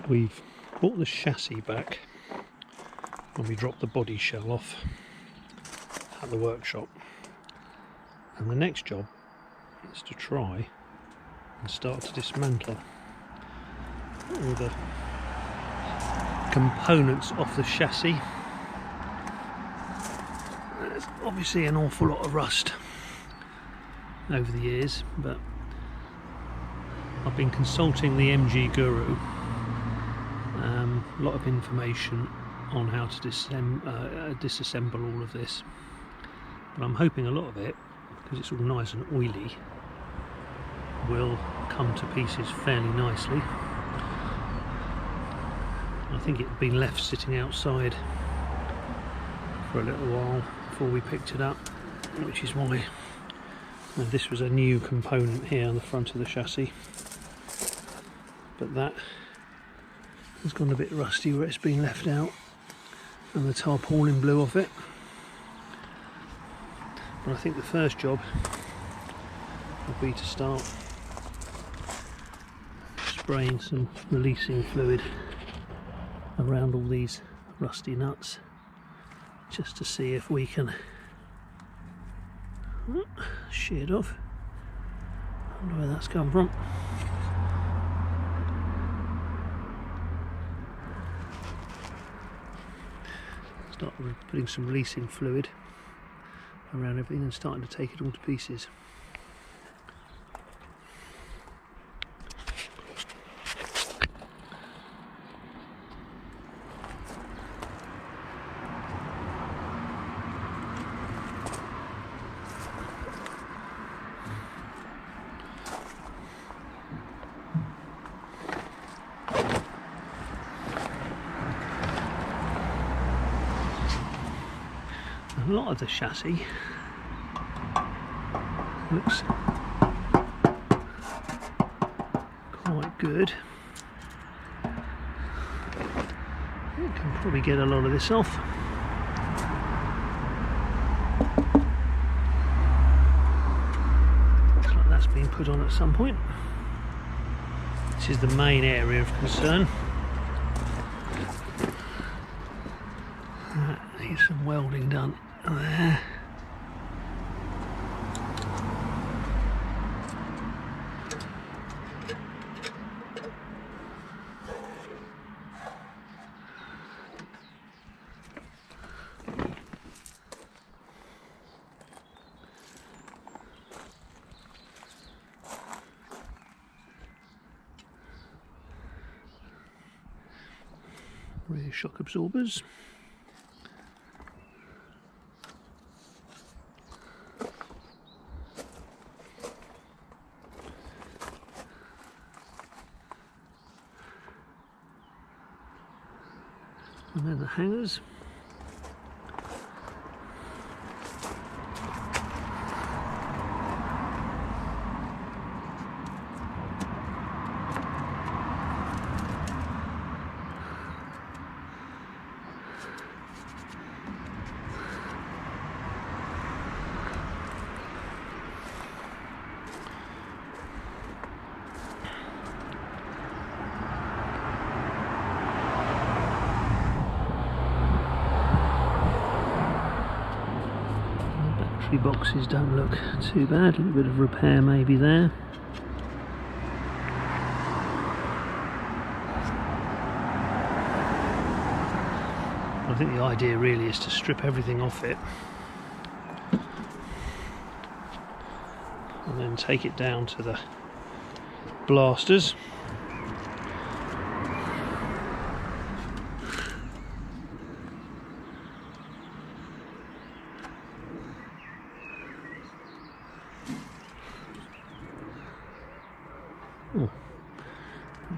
We've brought the chassis back when we dropped the body shell off at the workshop, and the next job is to try and start to dismantle all the components off the chassis. There's obviously an awful lot of rust over the years, but I've been consulting the MG Guru. A lot of information on how to disassemble all of this, but I'm hoping a lot of it, because it's all nice and oily, will come to pieces fairly nicely. I think it had been left sitting outside for a little while before we picked it up, which is why this was a new component here on the front of the chassis, but that has gone a bit rusty where it's been left out and the tarpaulin blew off it. But I think the first job will be to start spraying some releasing fluid around all these rusty nuts, just to see if we can shear it off. I wonder where that's come from. Start putting some releasing fluid around everything and starting to take it all to pieces. A lot of the chassis looks quite good. You can probably get a lot of this off. Looks like that's been put on at some point. This is the main area of concern. Needs some welding done there. Rear shock absorbers. And then the hangers. Boxes don't look too bad, a little bit of repair maybe there. I think the idea really is to strip everything off it and then take it down to the blasters.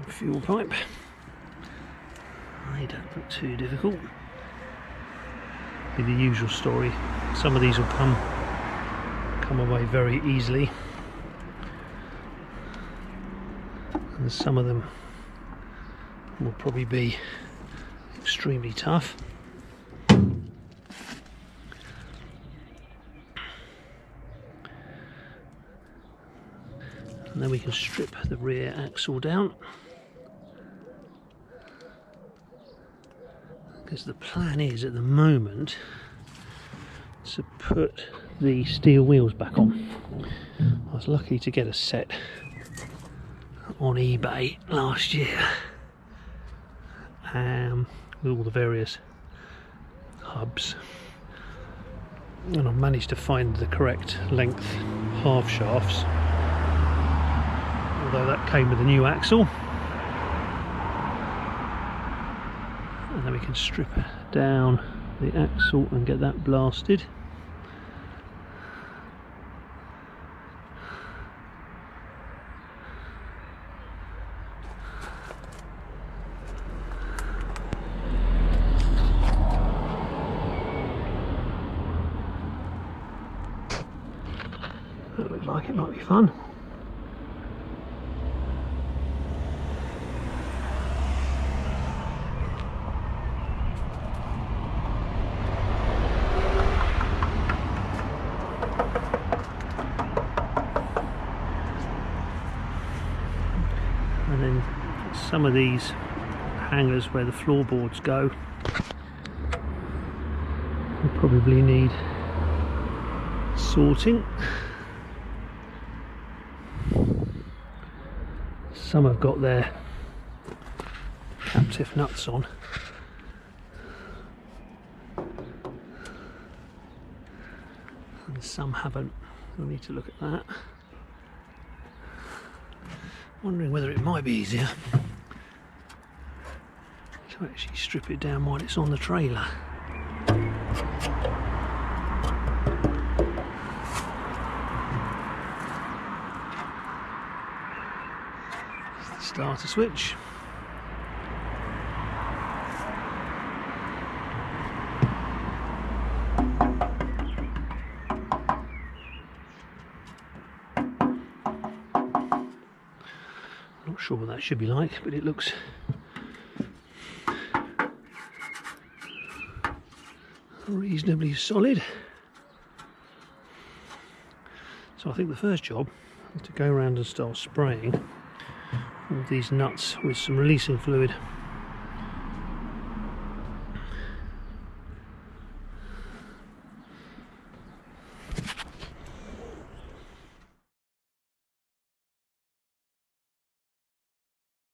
Fuel pipe. They don't look too difficult. Be the usual story. Some of these will come away very easily, and some of them will probably be extremely tough. And then we can strip the rear axle down. because the plan is at the moment to put the steel wheels back on. I was lucky to get a set on eBay last year with all the various hubs, and I've managed to find the correct length half shafts, although that came with a new axle. And then we can strip down the axle and get that blasted. That looks like it might be fun. And then some of these hangers where the floorboards go will probably need sorting. Some have got their captive nuts on, and some haven't. We'll need to look at that. Wondering whether it might be easier to actually strip it down while it's on the trailer. Starter switch. Not sure what that should be like, but it looks reasonably solid. So I think the first job is to go around and start spraying all these nuts with some releasing fluid.